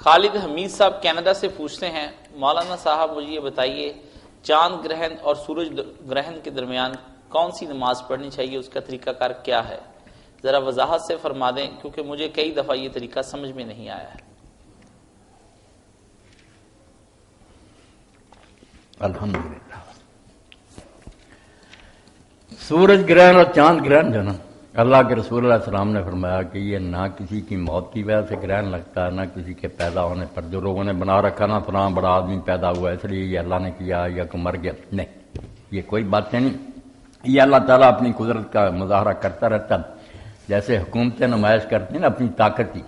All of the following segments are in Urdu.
خالد حمید صاحب کینیڈا سے پوچھتے ہیں، مولانا صاحب مجھے یہ بتائیے چاند گرہن اور سورج گرہن کے درمیان کون سی نماز پڑھنی چاہیے، اس کا طریقہ کار کیا ہے؟ ذرا وضاحت سے فرما دیں کیونکہ مجھے کئی دفعہ یہ طریقہ سمجھ میں نہیں آیا ہے۔ الحمدللہ، سورج گرہن اور چاند گرہن جو نا، اللہ کے رسول علیہ السلام نے فرمایا کہ یہ نہ کسی کی موت کی وجہ سے گرہن لگتا ہے، نہ کسی کے پیدا ہونے پر جو لوگوں نے بنا رکھا نا فلاں بڑا آدمی پیدا ہوا اس لیے یہ اللہ نے کیا یا کوئی مر گیا، نہیں، یہ کوئی باتیں نہیں، یہ اللہ تعالیٰ اپنی قدرت کا مظاہرہ کرتا رہتا، جیسے حکومتیں نمائش کرتی ہیں نا اپنی طاقت کی،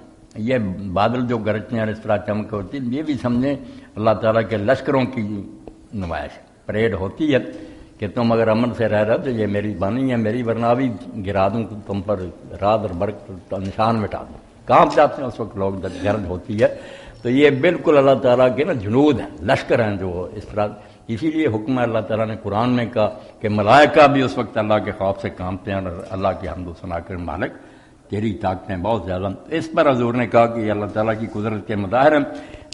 یہ بادل جو گرجتے ہیں اور اس طرح چمک ہوتی ہے، یہ بھی سمجھیں اللہ تعالیٰ کے لشکروں کی نمائش، پریڈ ہوتی ہے کہ تم اگر امن سے رہ رہے تو یہ میری بانی ہے، میری ورنہ بھی گرا دوں تم پر رات اور برق نشان مٹا دوں، کام جاتے ہیں اس وقت لوگ جب گرج ہوتی ہے، تو یہ بالکل اللہ تعالیٰ کے نا جنود ہیں، لشکر ہیں جو اس طرح، اسی لیے حکم ہے اللہ تعالیٰ نے قرآن میں کہا کہ ملائکہ بھی اس وقت اللہ کے خوف سے کانپتے ہیں اور اللہ کی حمد و ثنا کے مالک تیری طاقتیں بہت زیادہ، اس پر حضور نے کہا کہ یہ اللہ تعالیٰ کی قدرت کے مظاہر ہیں،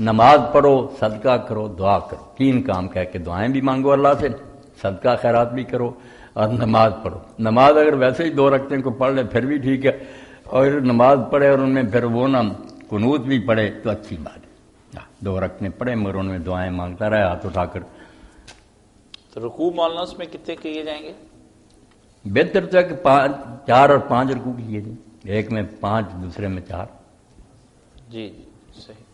نماز پڑھو، صدقہ کرو، دعا کرو، تین کام کہہ کے دعائیں بھی مانگو اللہ سے، صدقہ خیرات بھی کرو اور نماز پڑھو۔ نماز اگر ویسے ہی 2 رکعتیں کو پڑھ لے پھر بھی ٹھیک ہے، اور نماز پڑھے اور ان میں پھر وہ نہ قنوت بھی پڑھے تو اچھی بات ہے، 2 رکعتیں پڑھے مگر ان میں دعائیں مانگتا رہے ہاتھ اٹھا کر۔ تو رکوع مولانا اس میں کتنے کیے جائیں گے؟ بہتر تو ہے کہ 4 اور 5 رکوع کیے جائیں، ایک میں 5 دوسرے میں 4۔ جی صحیح۔